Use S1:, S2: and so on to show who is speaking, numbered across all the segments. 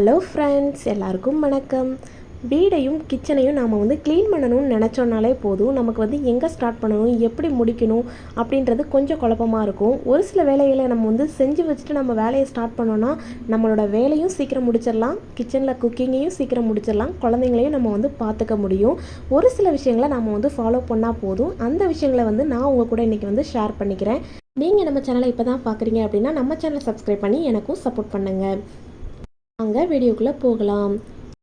S1: Hello friends, எல்லாருக்கும் வணக்கம். வீடையும் கிச்சனையும் நாம் க்ளீன் பண்ணணும்னு நினச்சோன்னாலே போதும். நமக்கு எங்கே ஸ்டார்ட் பண்ணணும், எப்படி முடிக்கணும் அப்படின்றது கொஞ்சம் குழப்பமாக இருக்கும். ஒரு சில வேலைகளை நம்ம செஞ்சு வச்சுட்டு நம்ம வேலையை ஸ்டார்ட் பண்ணோன்னா நம்மளோட வேலையும் சீக்கிரம் முடிச்சிடலாம், கிச்சனில் குக்கிங்கையும் சீக்கிரம் முடிச்சிடலாம், குழந்தைங்களையும் நம்ம பார்த்துக்க முடியும். ஒரு சில விஷயங்களை நம்ம ஃபாலோ பண்ணால் போதும். அந்த விஷயங்களை நான் உங்கள் கூட இன்றைக்கி ஷேர் பண்ணிக்கிறேன். நீங்கள் நம்ம சேனலை இப்போ தான் பார்க்குறீங்க அப்படின்னா நம்ம சேனலை சப்ஸ்கிரைப் பண்ணி எனக்கும் சப்போர்ட் பண்ணுங்கள். அங்கே வீடியோக்குள்ளே போகலாம்.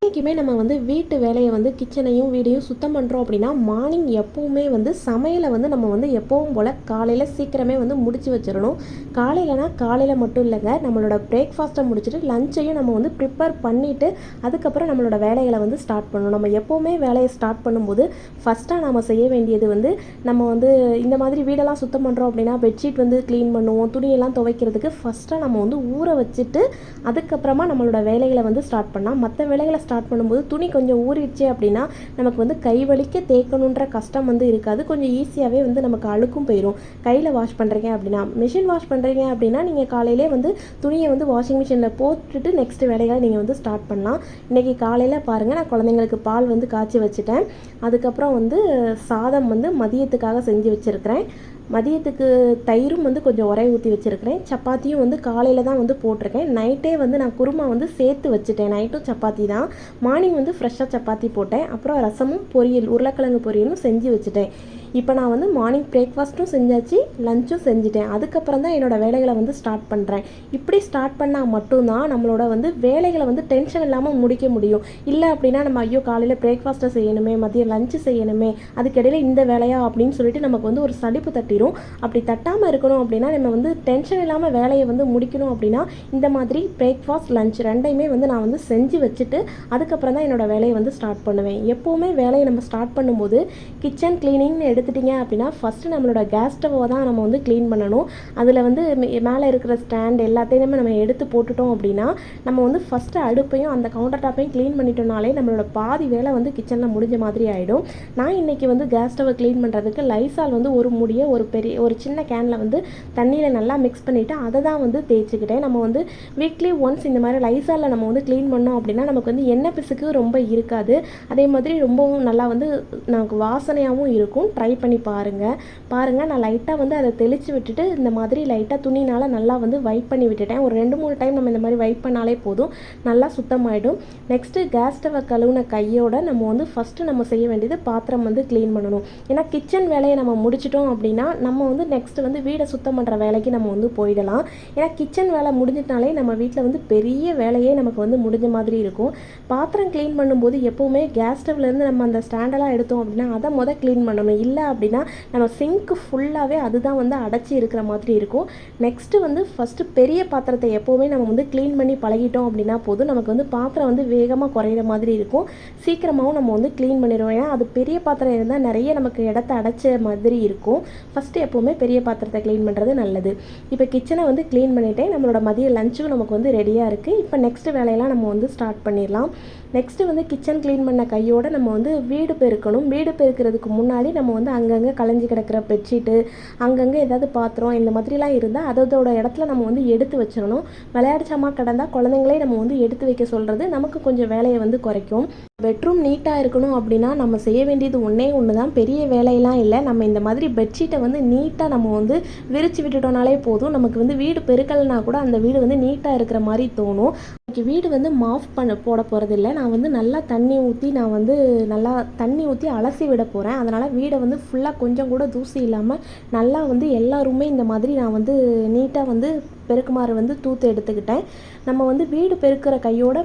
S1: இன்றைக்குமே நம்ம வீட்டு வேலையை கிச்சனையும் வீடையும் சுத்தம் பண்ணுறோம் அப்படின்னா மார்னிங் எப்போவுமே சமையலை நம்ம எப்பவும் போல் காலையில் சீக்கிரமே முடிச்சு வச்சிடணும். காலையிலனா காலையில் மட்டும் இல்லைங்க, நம்மளோட பிரேக்ஃபாஸ்ட்டை முடிச்சுட்டு லஞ்சையும் நம்ம ப்ரிப்பேர் பண்ணிவிட்டு அதுக்கப்புறம் நம்மளோட வேலைகளை ஸ்டார்ட் பண்ணணும். நம்ம எப்போவுமே வேலையை ஸ்டார்ட் பண்ணும்போது ஃபஸ்ட்டாக நம்ம செய்ய வேண்டியது நம்ம இந்த மாதிரி வீடெல்லாம் சுத்தம் பண்ணுறோம் அப்படின்னா பெட்ஷீட் க்ளீன் பண்ணுவோம், துணியெல்லாம் துவைக்கிறதுக்கு ஃபஸ்ட்டாக நம்ம ஊற வச்சுட்டு அதுக்கப்புறமா நம்மளோட வேலைகளை ஸ்டார்ட் பண்ணால் மற்ற வேலைகளை ஸ்டார்ட் பண்ணும்போது துணி கொஞ்சம் ஊறிடுச்சு அப்படின்னா நமக்கு கை வலிக்க தேய்க்கணுன்ற கஷ்டம் இருக்காது. கொஞ்சம் ஈஸியாகவே நமக்கு அழுக்கும் போயிடும். கையில் வாஷ் பண்ணுறீங்க அப்படின்னா, மிஷின் வாஷ் பண்ணுறீங்க அப்படின்னா நீங்கள் காலையிலே துணியை வாஷிங் மிஷினில் போட்டுட்டு நெக்ஸ்ட் வேலைகளை நீங்கள் ஸ்டார்ட் பண்ணலாம். இன்றைக்கி காலையில் பாருங்கள், நான் குழந்தைங்களுக்கு பால் காய்ச்சி வச்சுட்டேன். அதுக்கப்புறம் சாதம் மதியத்துக்காக செஞ்சு வச்சுருக்கிறேன். மதியத்துக்கு தயிரும் கொஞ்சம் உரை ஊற்றி வச்சுருக்கிறேன். சப்பாத்தியும் காலையில் தான் போட்டிருக்கேன். நைட்டே நான் குருமா சேர்த்து வச்சுட்டேன். நைட்டும் சப்பாத்தி தான். மார்னிங் ஃப்ரெஷ்ஷாக சப்பாத்தி போட்டேன். அப்புறம் ரசமும் பொரியல், உருளைக்கிழங்கு பொரியலும் செஞ்சு வச்சுட்டேன். இப்போ நான் மார்னிங் பிரேக்ஃபாஸ்ட்டும் செஞ்சாச்சு, லஞ்சும் செஞ்சுட்டேன். அதுக்கப்புறம் தான் என்னோடய வேலைகளை ஸ்டார்ட் பண்ணுறேன். இப்படி ஸ்டார்ட் பண்ணால் மட்டும்தான் நம்மளோட வேலைகளை டென்ஷன் இல்லாமல் முடிக்க முடியும். இல்லை அப்படின்னா நம்ம ஐயோ காலையில் பிரேக்ஃபாஸ்ட்டை செய்யணுமே, மதியம் லஞ்சு செய்யணுமே, அதுக்கிடையில் இந்த வேலையா அப்படின்னு சொல்லிட்டு நமக்கு ஒரு சலிப்பு தட்டிடும். அப்படி தட்டாமல் இருக்கணும் அப்படின்னா நம்ம டென்ஷன் இல்லாமல் வேலையை முடிக்கணும் அப்படின்னா இந்த மாதிரி பிரேக்ஃபாஸ்ட் லஞ்ச் ரெண்டையுமே நான் செஞ்சு வச்சுட்டு அதுக்கப்புறம் தான் என்னோடய வேலையை ஸ்டார்ட் பண்ணுவேன். எப்போவுமே வேலையை நம்ம ஸ்டார்ட் பண்ணும்போது கிச்சன் கிளீனிங்னு எடுத்துட்டிங்க அப்படின்னா ஃபஸ்ட்டு நம்மளோட கேஸ் ஸ்டவ்வை தான் நம்ம க்ளீன் பண்ணணும். அதில் மேலே இருக்கிற ஸ்டாண்ட் எல்லாத்தையுமே நம்ம எடுத்து போட்டுட்டோம் அப்படின்னா நம்ம ஃபஸ்ட்டு அடுப்பையும் அந்த கவுண்டர் டாப்பையும் க்ளீன் பண்ணிட்டோம்னாலே நம்மளோட பாதி வேலை கிச்சனில் முடிஞ்ச மாதிரி ஆகிடும். நான் இன்றைக்கி கேஸ் ஸ்டவ்வை க்ளீன் பண்ணுறதுக்கு லைசால் ஒரு முடியை ஒரு சின்ன கேனில் தண்ணியில் நல்லா மிக்ஸ் பண்ணிவிட்டு அதை தான் தேய்ச்சிக்கிட்டேன். நம்ம வீக்லி ஒன்ஸ் இந்த மாதிரி லைசாலில் நம்ம க்ளீன் பண்ணோம் அப்படின்னா நமக்கு எண்ணெய் பிசுக்கு ரொம்ப இருக்காது. அதே மாதிரி ரொம்பவும் நல்லா நமக்கு வாசனையாகவும் இருக்கும். ட்ரை பண்ணி பாருங்கள். நான் லைட்டாக அதை தெளித்து விட்டுட்டு இந்த மாதிரி லைட்டாக துணினால் நல்லா வைப் பண்ணி விட்டுட்டேன். ஒரு 2-3 டைம் நம்ம இந்த மாதிரி வைப் பண்ணாலே போதும், நல்லா சுத்தமாயிடும். நெக்ஸ்ட்டு கேஸ் ஸ்டவ்வை கழுவுன கையோட நம்ம ஃபஸ்ட்டு நம்ம செய்ய வேண்டியது பாத்திரம் க்ளீன் பண்ணணும். ஏன்னா கிச்சன் வேலையை நம்ம முடிச்சிட்டோம் அப்படின்னா நம்ம நெக்ஸ்ட்டு வீடை சுத்தம் பண்ணுற வேலைக்கு நம்ம போயிடலாம். ஏன்னா கிச்சன் வேலை முடிஞ்சிட்டாலே நம்ம வீட்டில் பெரிய வேலையே நமக்கு முடிஞ்ச மாதிரி இருக்கும். பாத்திரம் க்ளீன் பண்ணும்போது எப்போவுமே கேஸ் ஸ்டவ்லேருந்து நம்ம அந்த ஸ்டாண்டெல்லாம் எடுத்தோம் அப்படின்னா அதை க்ளீன் பண்ணணும். இல்லை அப்படின்னா நம்ம சிங்க்கு ஃபுல்லாகவே அதுதான் அடைச்சி இருக்கிற மாதிரி இருக்கும். நெக்ஸ்ட்டு ஃபஸ்ட்டு பெரிய பாத்திரத்தை எப்போவுமே நம்ம க்ளீன் பண்ணி பழகிட்டோம் அப்படின்னா போதும், நமக்கு பாத்திரம் வேகமாக குறையிற மாதிரி இருக்கும். சீக்கிரமாகவும் நம்ம க்ளீன் பண்ணிடுவோம். ஏன்னா அது பெரிய பாத்திரம் இருந்தால் நிறைய நமக்கு இடத்த அடைச்ச மாதிரி இருக்கும். ஃபஸ்ட்டு எப்போவுமே பெரிய பாத்திரத்தை க்ளீன் பண்ணுறது நல்லது. இப்போ கிச்சனை க்ளீன் பண்ணிவிட்டேன். நம்மளோட மதிய லஞ்சும் நமக்கு ரெடியாக இருக்குது. இப்போ நெக்ஸ்ட்டு வேலையெல்லாம் நம்ம ஸ்டார்ட் பண்ணிடலாம். நெக்ஸ்ட்டு கிச்சன் க்ளீன் பண்ண கையோடு நம்ம வீடு பெருக்கணும். வீடு பெருக்கிறதுக்கு முன்னாடி நம்ம அங்கங்கே கலைஞ்சி கிடக்கிற பெட்ஷீட்டு, அங்கங்கே ஏதாவது பாத்திரம் இந்த மாதிரிலாம் இருந்தால் அதோட இடத்துல நம்ம எடுத்து வச்சிடணும். விளையாடிச்சமாக கிடந்தால் குழந்தைங்களே நம்ம எடுத்து வைக்க சொல்கிறது நமக்கு கொஞ்சம் வேலையை குறைக்கும். பெட்ரூம் நீட்டாக இருக்கணும் அப்படின்னா நம்ம செய்ய வேண்டியது ஒன்றே ஒன்று தான், பெரிய வேலையெல்லாம் இல்லை. நம்ம இந்த மாதிரி பெட்ஷீட்டை நீட்டாக நம்ம விரித்து விட்டுட்டோம்னாலே போதும். நமக்கு வீடு பெருக்கலைனா கூட அந்த வீடு நீட்டாக இருக்கிற மாதிரி தோணும். எனக்கு வீடு மாஃப் போட போகிறதில்ல. நான் நல்லா தண்ணி ஊற்றி அலசி விட போகிறேன். அதனால் வீடை ஃபுல்லாக கொஞ்சம் கூட தூசி இல்லாமல் நல்லா எல்லாருமே இந்த மாதிரி நான் நீட்டாக பெருக்குமாறு தூத்து எடுத்துக்கிட்டேன். நம்ம வீடு பெருக்கிற கையோட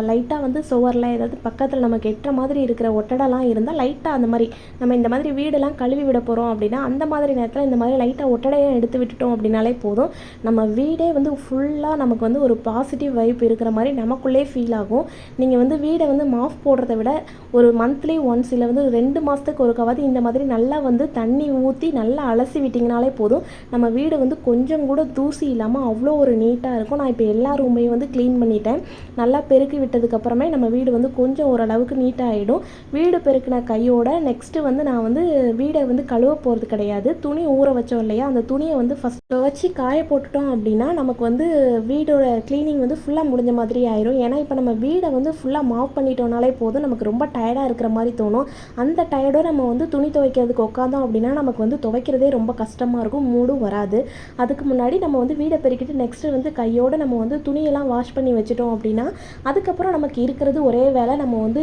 S1: லைட்டாக சுவரில் ஏதாவது பக்கத்தில் நமக்கு எட்டுற மாதிரி இருக்கிற ஒட்டடெல்லாம் இருந்தால் லைட்டாக அந்த மாதிரி நம்ம இந்த மாதிரி வீடெல்லாம் கழுவி விட போகிறோம் அப்படின்னா அந்த மாதிரி நேரத்தில் இந்த மாதிரி லைட்டாக ஒட்டடையை எடுத்து விட்டுட்டோம் அப்படின்னாலே போதும். நம்ம வீடே ஃபுல்லாக நமக்கு ஒரு பாசிட்டிவ் வைப் இருக்கிற மாதிரி நமக்குள்ளே ஃபீல் ஆகும். நீங்கள் வீடை மாஃப் போடுறத விட ஒரு மந்த்லி ஒன்ஸ் இல்லை 2 மாதத்துக்கு ஒருக்காவது இந்த மாதிரி நல்லா தண்ணி ஊற்றி நல்லா அலசி விட்டிங்கனாலே போதும். நம்ம வீடு கொஞ்சம் கூட தூசி இல்லாமல் அவ்வளோ ஒரு நீட்டாக இருக்கும். நான் இப்போ எல்லா ரூமையும் வந்து க்ளீன் பண்ணிட்டேன். நல்லா பெருக்கி விட்டதுக்கப்புறமே நம்ம வீடு வந்து கொஞ்சம் ஓரளவுக்கு நீட்டாக ஆகிடும். வீடு பெருக்கின கையோட நெக்ஸ்ட்டு வந்து நான் வந்து வீடை வந்து கழுவ போகிறது கிடையாது. துணி ஊற வச்சோம் இல்லையா, அந்த துணியை வந்து ஃபஸ்ட் வச்சு காய போட்டுட்டோம் அப்படின்னா நமக்கு வந்து வீடோட க்ளீனிங் வந்து ஃபுல்லாக முடிஞ்ச மாதிரி ஆயிரும். ஏன்னா இப்போ நம்ம வீடை வந்து ஃபுல்லாக மாப் பண்ணிட்டோம்னாலே போதும், நமக்கு ரொம்ப டயர்டாக இருக்கிற மாதிரி தோணும். அந்த டயர்டோட நம்ம வந்து துணி துவைக்கிறதுக்கு உட்காந்தோம் அப்படின்னா நமக்கு வந்து துவைக்கிறதே ரொம்ப கஷ்டமாக இருக்கும், மூடும் வராது. அதுக்கு முன்னாடி நம்ம வந்து வீடை பெருக்கிட்டு நெக்ஸ்ட்டு வந்து கையோடு நம்ம வந்து துணியெல்லாம் வாஷ் பண்ணி வச்சுட்டோம் அப்படின்னா அதுக்கப்புறம் நமக்கு இருக்கிறது ஒரே வேலை நம்ம வந்து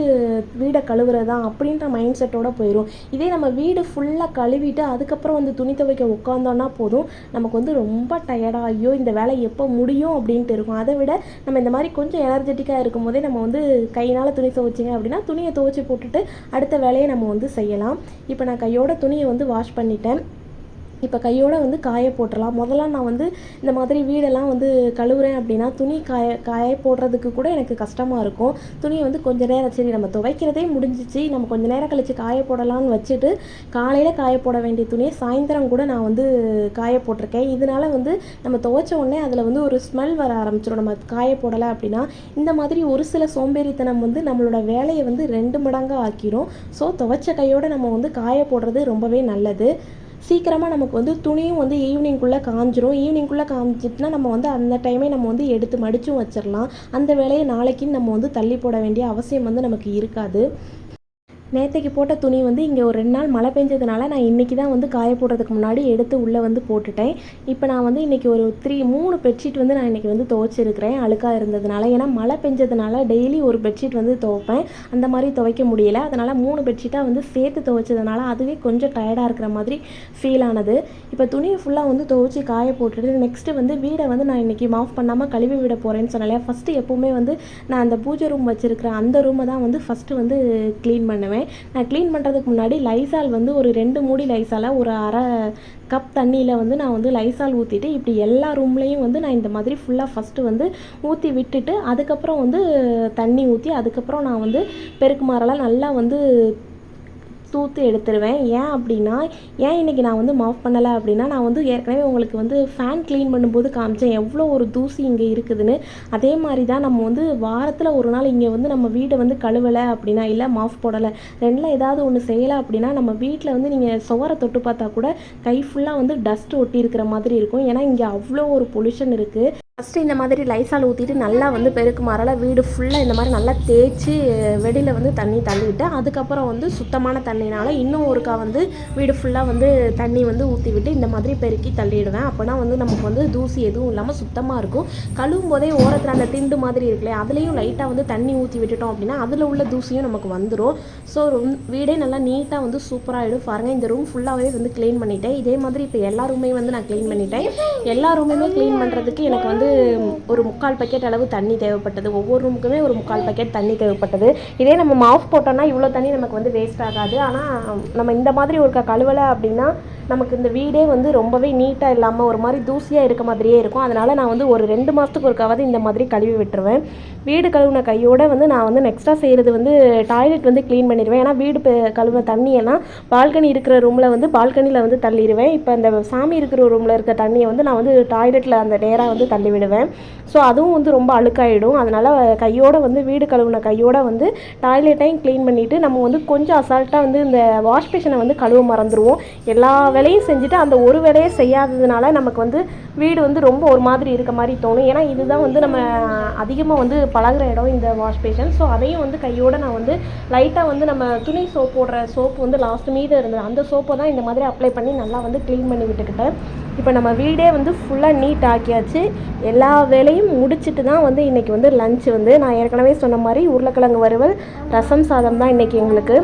S1: வீடை கழுவுறது தான் அப்படின்ற மைண்ட் செட்டோட போயிடும். இதே நம்ம வீடு ஃபுல்லாக கழுவிட்டு அதுக்கப்புறம் வந்து துணி துவைக்க உட்காந்தோன்னா போதும், நமக்கு வந்து ரொம்ப டயர்டாக ஐயோ இந்த வேலை எப்போ முடியும் அப்படின்ட்டு இருக்கும். அதை விட நம்ம இந்த மாதிரி கொஞ்சம் எனர்ஜெட்டிக்காக இருக்கும் போதே நம்ம வந்து கையினால் துணி துவைச்சிங்க அப்படின்னா துணியை துவைச்சி போட்டுட்டு அடுத்த வேலையை நம்ம வந்து செய்யலாம். இப்போ நான் கையோட துணியை வந்து வாஷ் பண்ணிட்டேன். இப்போ கையோடு வந்து காய போட்டுடலாம். முதல்ல நான் வந்து இந்த மாதிரி வீடெல்லாம் வந்து கழுவுறேன் அப்படின்னா துணி காய போடுறதுக்கு கூட எனக்கு கஷ்டமாக இருக்கும். துணியை வந்து கொஞ்சம் நேரம் சரி நம்ம துவைக்கிறதே முடிஞ்சிச்சு, நம்ம கொஞ்சம் நேரம் கழித்து காய போடலான்னு வச்சுட்டு காலையில் காய போட வேண்டிய துணியை சாயந்தரம் கூட நான் வந்து காய போட்டிருக்கேன். இதனால் வந்து நம்ம துவைச்ச உடனே அதில் வந்து ஒரு ஸ்மெல் வர ஆரம்பிச்சிடும் நம்ம காய போடலை அப்படின்னா. இந்த மாதிரி ஒரு சில சோம்பேறித்தனம் வந்து நம்மளோட வேலையை வந்து 2 மடங்காக ஆக்கிரும். ஸோ துவைச்ச கையோடு நம்ம வந்து காய போடுறது ரொம்பவே நல்லது. சீக்கிரமாக நமக்கு வந்து துணியும் வந்து ஈவினிங்குள்ளே காஞ்சிரும். ஈவினிங்குள்ளே காஞ்சிட்டுனா நம்ம வந்து அந்த டைமே நம்ம வந்து எடுத்து மடிச்சும் வச்சிடலாம். அந்த வேலையை நாளைக்குன்னு நம்ம வந்து தள்ளி போட வேண்டிய அவசியம் வந்து நமக்கு இருக்காது. நேற்றைக்கு போட்ட துணி வந்து இங்கே ஒரு 2 நாள் மழை பெஞ்சதுனால நான் இன்றைக்கி தான் வந்து காய போடுறதுக்கு முன்னாடி எடுத்து உள்ளே வந்து போட்டுட்டேன். இப்போ நான் வந்து இன்றைக்கி ஒரு 3 பெட்ஷீட் வந்து நான் இன்றைக்கி வந்து துவைச்சிருக்கிறேன் அழுக்காக இருந்ததுனால. ஏன்னா மழை பெஞ்சதுனால டெய்லி ஒரு பெட்ஷீட் வந்து துவைப்பேன், அந்த மாதிரி துவைக்க முடியலை. அதனால் 3 பெட்ஷீட்டாக வந்து சேர்த்து துவைச்சதுனால அதுவே கொஞ்சம் டயர்டாக இருக்கிற மாதிரி ஃபீல் ஆனது. இப்போ துணியை ஃபுல்லாக வந்து துவைச்சி காய போட்டுட்டு நெக்ஸ்ட்டு வந்து வீடை வந்து நான் இன்றைக்கி மாஃப் பண்ணாமல் கழுவி விட போகிறேன்னு சொன்னாலே. ஃபஸ்ட்டு எப்போவுமே வந்து நான் அந்த பூஜை ரூம் வச்சுருக்கிறேன் அந்த ரூமை தான் வந்து ஃபஸ்ட்டு வந்து க்ளீன் பண்ணுவேன். நான் க்ளீன் பண்ணுறதுக்கு முன்னாடி லைசால் வந்து ஒரு 2 மூடி லைசாலை ஒரு அரை கப் தண்ணியில் வந்து நான் வந்து லைசால் ஊற்றிட்டு இப்படி எல்லா ரூம்லேயும் வந்து நான் இந்த மாதிரி ஃபுல்லாக ஃபஸ்ட்டு வந்து ஊற்றி விட்டுட்டு அதுக்கப்புறம் வந்து தண்ணி ஊற்றி அதுக்கப்புறம் நான் வந்து பெருக்குமாரெல்லாம் நல்லா வந்து தூத்து எடுத்துருவேன். ஏன் இன்றைக்கி நான் வந்து மாஃப் பண்ணலை அப்படின்னா, நான் வந்து ஏற்கனவே உங்களுக்கு வந்து ஃபேன் க்ளீன் பண்ணும்போது காமிச்சேன் எவ்வளோ ஒரு தூசி இங்கே இருக்குதுன்னு. அதே மாதிரி தான் நம்ம வந்து வாரத்தில் ஒரு நாள் இங்கே வந்து நம்ம வீட்டை வந்து கழுவலை அப்படின்னா இல்லை மாஃப் போடலை 2ல் ஏதாவது ஒன்று செய்யலை அப்படின்னா நம்ம வீட்டில் வந்து நீங்கள் சுவரை தொட்டு பார்த்தா கூட கை ஃபுல்லாக வந்து டஸ்ட் ஒட்டி இருக்கிற மாதிரி இருக்கும். ஏன்னா இங்கே அவ்வளோ ஒரு பொல்யூஷன் இருக்குது. ஃபஸ்ட்டு இந்த மாதிரி லைசால் ஊற்றிட்டு நல்லா வந்து பெருக்குமாறால் வீடு ஃபுல்லாக இந்த மாதிரி நல்லா தேய்ச்சி வெளியில் வந்து தண்ணி தள்ளிவிட்டு அதுக்கப்புறம் வந்து சுத்தமான தண்ணினால் இன்னும் ஒருக்கா வந்து வீடு ஃபுல்லாக வந்து தண்ணி வந்து ஊற்றி விட்டு இந்த மாதிரி பெருக்கி தள்ளிடுவேன். அப்போனா வந்து நமக்கு வந்து தூசி எதுவும் இல்லாமல் சுத்தமாக இருக்கும். கழுவும் போதே ஓரத்தில் அந்த திண்டு மாதிரி இருக்குல்லையே அதுலேயும் லைட்டாக வந்து தண்ணி ஊற்றி விட்டுட்டோம் அப்படின்னா அதில் உள்ள தூசியும் நமக்கு வந்துடும். ஸோ வீடே நல்லா நீட்டாக வந்து சூப்பராகிடும். பாருங்கள் இந்த ரூம் ஃபுல்லாகவே வந்து க்ளீன் பண்ணிட்டேன். இதே மாதிரி இப்போ எல்லா ரூமையும் வந்து நான் க்ளீன் பண்ணிட்டேன். எல்லா ரூமையுமே க்ளீன் பண்ணுறதுக்கு எனக்கு வந்து ஒரு 3/4 பக்கெட் அளவு தண்ணி தேவைப்பட்டது. ஒவ்வொரு ரூமுக்குமே ஒரு 3/4 பக்கெட் தண்ணி தேவைப்பட்டது. இதே நம்ம மாஃப் போட்டோம்னா இவ்வளோ தண்ணி நமக்கு வந்து வேஸ்ட் ஆகாது. ஆனால் நம்ம இந்த மாதிரி ஒரு கழுவலை அப்படின்னா நமக்கு இந்த வீடே வந்து ரொம்பவே நீட்டாக இல்லாமல் ஒரு மாதிரி தூசியாக இருக்க மாதிரியே இருக்கும். அதனால் நான் வந்து ஒரு 2 மாதத்துக்கு ஒருக்காவது இந்த மாதிரி கழுவி விட்டுருவேன். வீடு கழுவின கையோடு வந்து நான் வந்து நெக்ஸ்ட்டாக செய்கிறது வந்து டாய்லெட் வந்து க்ளீன் பண்ணிடுவேன். ஏன்னா வீடு கழுவின தண்ணியெல்லாம் பால்கனி இருக்கிற ரூமில் வந்து பால்கனியில் வந்து தள்ளிடுவேன். இப்போ இந்த சாமி இருக்கிற ரூமில் இருக்க தண்ணியை வந்து நான் வந்து டாய்லெட்டில் அந்த நேராக வந்து தள்ளி விடுவேன். ஸோ அதுவும் வந்து ரொம்ப அழுக்காயிடும். அதனால் கையோடு வந்து வீடு கழுவின கையோடு வந்து டாய்லெட்டையும் க்ளீன் பண்ணிவிட்டு நம்ம வந்து கொஞ்சம் அசால்ட்டாக வந்து இந்த வாஷ் பேஷனை வந்து கழுவ மறந்துடுவோம். எல்லா வேலையும் செஞ்சுட்டு அந்த ஒரு வேலையை செய்யாததுனால நமக்கு வந்து வீடு வந்து ரொம்ப ஒரு மாதிரி இருக்க மாதிரி தோணும். ஏன்னா இதுதான் வந்து நம்ம அதிகமாக வந்து பழகிற இடம் இந்த வாஷ் பேஷன். ஸோ அதையும் வந்து கையோடு நான் வந்து லைட்டாக வந்து நம்ம துணி சோப் போடுற சோப்பு வந்து லாஸ்ட் மீதம் இருந்தது அந்த சோப்பை தான் இந்த மாதிரி அப்ளை பண்ணி நல்லா வந்து க்ளீன் பண்ணி விட்டுக்கிட்டேன். இப்போ நம்ம வீடே வந்து ஃபுல்லாக நீட் ஆக்கியாச்சு. எல்லா வேலையும் முடிச்சுட்டு தான் வந்து இன்றைக்கி வந்து லஞ்ச் வந்து நான் ஏற்கனவே சொன்ன மாதிரி உருளைக்கிழங்கு வறுவல் ரசம் சாதம் தான் இன்றைக்கி எங்களுக்கு.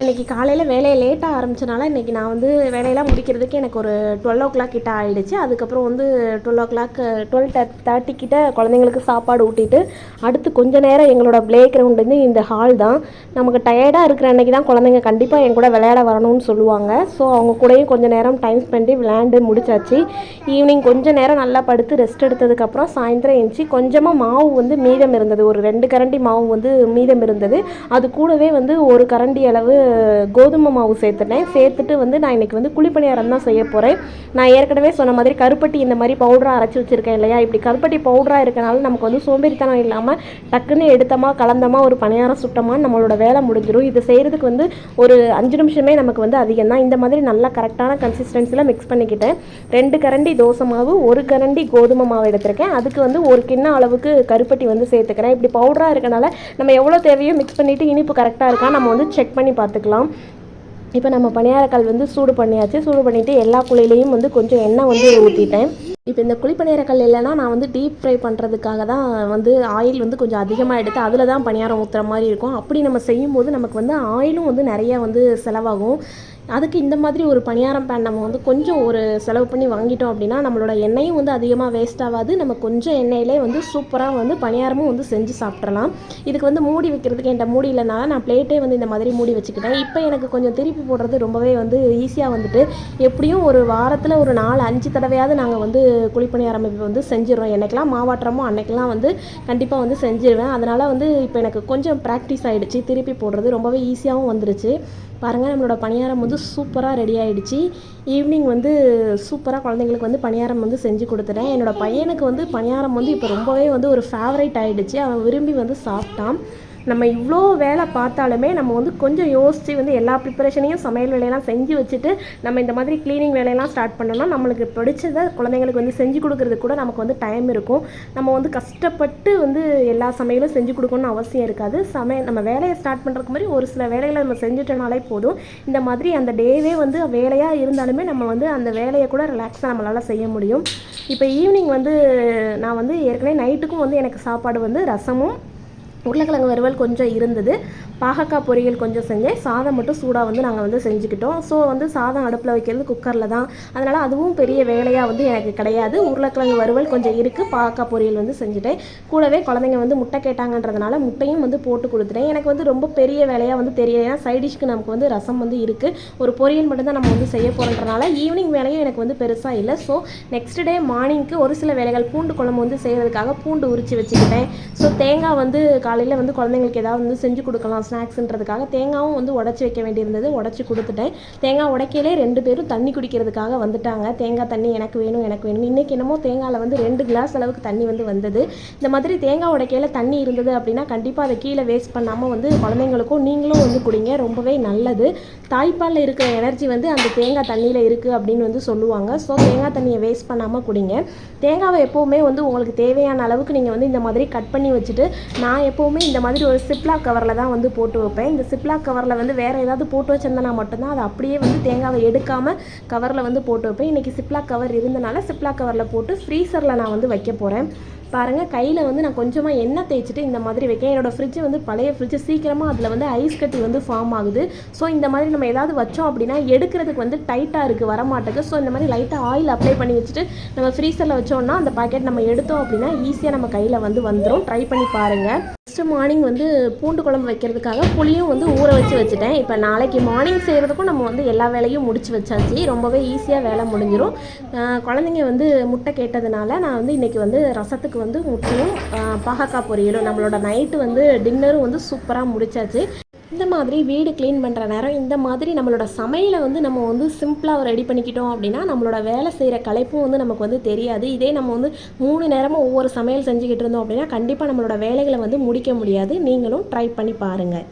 S1: இன்றைக்கி காலையில் வேலையை லேட்டாக ஆரம்பிச்சனால இன்றைக்கி நான் வந்து வேலையெல்லாம் முடிக்கிறதுக்கு எனக்கு ஒரு 12 o'clock கிட்ட ஆகிடுச்சு. அதுக்கப்புறம் வந்து 12:30 கிட்ட குழந்தைங்களுக்கு சாப்பாடு ஊட்டிட்டு அடுத்து கொஞ்சம் நேரம் எங்களோட ப்ளே கிரவுண்ட் வந்து இந்த ஹால் தான். நமக்கு டயர்டாக இருக்கிற அன்றைக்கி தான் குழந்தைங்க கண்டிப்பாக என் கூட விளையாட வரணும்னு சொல்லுவாங்க. ஸோ அவங்க கூடயும் கொஞ்சம் நேரம் டைம் ஸ்பெண்ட் விளையாண்டு முடிச்சாச்சு. ஈவினிங் கொஞ்சம் நேரம் நல்லா படுத்து ரெஸ்ட் எடுத்ததுக்கப்புறம் சாயந்தரம் எழுந்துச்சி கொஞ்சமாக மாவு வந்து மீதம் இருந்தது. ஒரு 2 கரண்டி மாவு வந்து மீதம் இருந்தது. அது கூடவே வந்து ஒரு கரண்டி அளவு கோதுமை மாவு சேர்த்துட்டு வந்து நான் இன்றைக்கி வந்து குழிப்பணியாரம் தான் செய்ய போகிறேன். நான் ஏற்கனவே சொன்ன மாதிரி கருப்பட்டி இந்த மாதிரி பவுடராக அரைச்சி வச்சுருக்கேன் இல்லையா, இப்படி கருப்பட்டி பவுடராக இருக்கனால நமக்கு வந்து சோம்பேறித்தனம் இல்லாமல் டக்குன்னு எடுத்தமா கலந்தமா ஒரு பணியாரம் சுட்டமாக நம்மளோட வேலை முடிஞ்சிடும். இது செய்கிறதுக்கு வந்து ஒரு 5 நிமிஷமே நமக்கு வந்து அதிகம் தான். இந்த மாதிரி நல்லா கரெக்டான கன்சிஸ்டன்சியில் மிக்ஸ் பண்ணிக்கிட்டேன். 2 கரண்டி தோசை மாவு, 1 கரண்டி கோதுமை மாவு எடுத்திருக்கேன். அதுக்கு வந்து 1 கிண்ண அளவுக்கு கருப்பட்டி வந்து சேர்த்துக்கிறேன். இப்படி பவுடராக இருக்கனால நம்ம எவ்வளோ தேவையோ மிக்ஸ் பண்ணிவிட்டு இனிப்பு கரெக்டாக இருக்கா நம்ம வந்து செக் பண்ணி பார்த்துக்கலாம். இப்போ நம்ம பணியாரக்கல் வந்து சூடு பண்ணியாச்சு. சூடு பண்ணிவிட்டு எல்லா குழியிலையும் வந்து கொஞ்சம் எண்ணெய் வந்து ஊற்றிட்டேன். இப்போ இந்த குழிப்பணியாரக்கல் இல்லைன்னா நான் வந்து டீப் ஃப்ரை பண்ணுறதுக்காக தான் வந்து ஆயில் வந்து கொஞ்சம் அதிகமாக எடுத்து அதில் தான் பணியாரம் ஊற்றுற மாதிரி இருக்கும். அப்படி நம்ம செய்யும்போது நமக்கு வந்து ஆயிலும் வந்து நிறையா வந்து செலவாகும். அதுக்கு இந்த மாதிரி ஒரு பணியாரம் பேன் நம்ம வந்து கொஞ்சம் ஒரு செலவு பண்ணி வாங்கிட்டோம் அப்படின்னா நம்மளோட எண்ணெயும் வந்து அதிகமாக வேஸ்ட் ஆகாது. நம்ம கொஞ்சம் எண்ணெயிலே வந்து சூப்பராக வந்து பணியாரமும் வந்து செஞ்சு சாப்பிட்றலாம். இதுக்கு வந்து மூடி வைக்கிறதுக்கு என்கிட்ட மூடி இல்லைனால நான் பிளேட்டே வந்து இந்த மாதிரி மூடி வச்சுக்கிட்டேன். இப்போ எனக்கு கொஞ்சம் திருப்பி போடுறது ரொம்பவே வந்து ஈஸியாக வந்துட்டு எப்படியும் ஒரு வாரத்தில் ஒரு 4-5 தடவையாவது நாங்கள் வந்து குழிப்பணியாரம் இப்போ வந்து செஞ்சிடுறோம். என்னைக்கெல்லாம் மாவாட்டுறமோ அன்னைக்கெல்லாம் வந்து கண்டிப்பாக வந்து செஞ்சிடுவேன். அதனால் வந்து இப்போ எனக்கு கொஞ்சம் ப்ராக்டிஸ் ஆகிடுச்சு. திருப்பி போடுறது ரொம்பவே ஈஸியாகவும் வந்துருச்சு. பாருங்கள், நம்மளோட பணியாரம் வந்து சூப்பராக ரெடி ஆகிடுச்சு. ஈவினிங் வந்து சூப்பராக குழந்தைங்களுக்கு வந்து பணியாரம் வந்து செஞ்சு கொடுத்துட்டேன். என்னோடய பையனுக்கு வந்து பணியாரம் வந்து இப்போ ரொம்பவே வந்து ஒரு ஃபேவரட் ஆகிடுச்சு. அவன் விரும்பி வந்து சாப்பிட்டான். நம்ம இவ்வளோ வேலை பார்த்தாலுமே நம்ம வந்து கொஞ்சம் யோசித்து வந்து எல்லா ப்ரிப்பரேஷனையும் சமையல் வேலையெல்லாம் செஞ்சு வச்சுட்டு நம்ம இந்த மாதிரி க்ளீனிங் வேலையெல்லாம் ஸ்டார்ட் பண்ணோம்னா நம்மளுக்கு பிடிச்சதை குழந்தைங்களுக்கு வந்து செஞ்சு கொடுக்குறதுக்கு கூட நமக்கு வந்து டைம் இருக்கும். நம்ம வந்து கஷ்டப்பட்டு வந்து எல்லா சமையலும் செஞ்சு கொடுக்கணும்னு அவசியம் இருக்காது. நம்ம வேலையை ஸ்டார்ட் பண்ணுறதுக்கு மாதிரி ஒரு சில வேலைகளை நம்ம செஞ்சுட்டனாலே போதும். இந்த மாதிரி அந்த டேவே வந்து வேலையாக இருந்தாலுமே நம்ம வந்து அந்த வேலையை கூட ரிலாக்ஸாக நம்மளால் செய்ய முடியும். இப்போ ஈவினிங் வந்து நான் வந்து ஏற்கனவே நைட்டுக்கும் வந்து எனக்கு சாப்பாடு வந்து ரசமும் உருளைக்கிழங்கு வறுவல் கொஞ்சம் இருந்தது, பாகக்காய் பொரியல் கொஞ்சம் செஞ்சேன், சாதம் மட்டும் சூடாக வந்து நாங்கள் வந்து செஞ்சுக்கிட்டோம். ஸோ வந்து சாதம் அடுப்பில் வைக்கிறது குக்கரில் தான், அதனால் அதுவும் பெரிய வேலையாக வந்து எனக்கு கிடையாது. உருளைக்கிழங்கு வறுவல் கொஞ்சம் இருக்குது, பாகக்காய் பொரியல் வந்து செஞ்சுட்டேன். கூடவே குழந்தைங்க வந்து முட்டை கேட்டாங்கன்றதுனால முட்டையும் வந்து போட்டு கொடுத்துட்டேன். எனக்கு வந்து ரொம்ப பெரிய வேலையாக வந்து தெரியல. ஏன்னா சைடிஷ்க்கு நமக்கு வந்து ரசம் வந்து இருக்குது, ஒரு பொரியல் மட்டும்தான் நம்ம வந்து செய்ய போகிறன்றனால ஈவினிங் வேலையும் எனக்கு வந்து பெருசாக இல்லை. ஸோ நெக்ஸ்ட் டே மார்னிங்க்கு ஒரு சில வேலைகள் பூண்டு குழம்பு வந்து செய்கிறதுக்காக பூண்டு உரித்து வச்சுக்கிட்டேன். ஸோ தேங்காய் வந்து காலையில் வந்து குழந்தைங்களுக்கு ஏதாவது வந்து செஞ்சு கொடுக்கலாம் ஸ்நாக்ஸுன்றதுக்காக தேங்காயும் வந்து உடச்சி வைக்க வேண்டியிருந்தது, உடச்சி கொடுத்துட்டேன். தேங்காய் உடைக்கையிலே 2 பேரும் தண்ணி குடிக்கிறதுக்காக வந்துட்டாங்க. தேங்காய் தண்ணி எனக்கு வேணும் எனக்கு வேணும். இன்றைக்கி என்னமோ தேங்காயில் வந்து 2 கிளாஸ் அளவுக்கு தண்ணி வந்து வந்தது. இந்த மாதிரி தேங்காய் உடைக்கையில் தண்ணி இருந்தது அப்படின்னா கண்டிப்பாக அதை கீழே வேஸ்ட் பண்ணாமல் வந்து குழந்தைங்களுக்கும் நீங்களும் வந்து குடிங்க, ரொம்பவே நல்லது. தாய்ப்பாலில் இருக்கிற எனர்ஜி வந்து அந்த தேங்காய் தண்ணியில் இருக்குது அப்படின்னு வந்து சொல்லுவாங்க. ஸோ தேங்காய் தண்ணியை வேஸ்ட் பண்ணாமல் குடிங்க. தேங்காவை எப்போவுமே வந்து உங்களுக்கு தேவையான அளவுக்கு நீங்கள் வந்து இந்த மாதிரி கட் பண்ணி வச்சுட்டு, நான் எப்போவுமே இந்த மாதிரி ஒரு சிப்லாக் கவரில் தான் வந்து போட்டு வைப்பேன். இந்த சிப்லாக் கவரில் வந்து வேறு ஏதாவது போட்டு வச்சிருந்தேன்னா மட்டும்தான் அதை அப்படியே வந்து தேங்காவை எடுக்காமல் கவரில் வந்து போட்டு வைப்பேன். இன்றைக்கி சிப்லாக் கவர் இருந்தனால சிப்லாக் கவரில் போட்டு ஃப்ரீசரில் நான் வந்து வைக்க போகிறேன். பாருங்கள், கையில் வந்து நான் கொஞ்சமாக எண்ணெய் தேய்ச்சிட்டு இந்த மாதிரி வைக்கேன். என்னோடய ஃப்ரிட்ஜ் வந்து பழைய ஃப்ரிட்ஜ், சீக்கிரமாக அதில் வந்து ஐஸ் கட்டி வந்து ஃபார்ம் ஆகுது. ஸோ இந்த மாதிரி நம்ம ஏதாவது வச்சோம் அப்படின்னா எடுக்கிறதுக்கு வந்து டைட்டாக இருக்குது, வரமாட்டேங்குது. ஸோ இந்த மாதிரி லைட்டாக ஆயில் அப்ளை பண்ணி வச்சுட்டு நம்ம ஃப்ரீசரில் வச்சோம்னா அந்த பாக்கெட் நம்ம எடுத்தோம் அப்படின்னா ஈஸியாக நம்ம கையில் வந்து வந்துடும். ட்ரை பண்ணி பாருங்கள். நெக்ஸ்ட்டு மார்னிங் வந்து பூண்டு குழம்பு வைக்கிறதுக்காக புளியும் வந்து ஊற வச்சுட்டேன். இப்போ நாளைக்கு மார்னிங் செய்கிறதுக்கும் நம்ம வந்து எல்லா வேலையும் முடிச்சு வச்சாச்சு. ரொம்பவே ஈஸியாக வேலை முடிஞ்சிடும். குழந்தைங்க வந்து முட்டை கேட்டதுனால நான் வந்து இன்றைக்கி வந்து ரசத்துக்கு வந்து முட்டையும் பாகக்காய் பொரியலும், நம்மளோட நைட்டு வந்து டின்னரும் வந்து சூப்பராக முடிச்சாச்சு. இந்த மாதிரி வீடு க்ளீன் பண்ணுற நேரம் இந்த மாதிரி நம்மளோட சமையலை வந்து நம்ம வந்து சிம்பிளாக ரெடி பண்ணிக்கிட்டோம் அப்படின்னா நம்மளோட வேலை செய்கிற களைப்பும் வந்து நமக்கு வந்து தெரியாது. இதே நம்ம வந்து 3 நேரமும் ஒவ்வொரு சமையல் செஞ்சுக்கிட்டு இருந்தோம் அப்படின்னா கண்டிப்பாக நம்மளோட வேலைகளை வந்து முடிக்க முடியாது. நீங்களும் ட்ரை பண்ணி பாருங்கள்.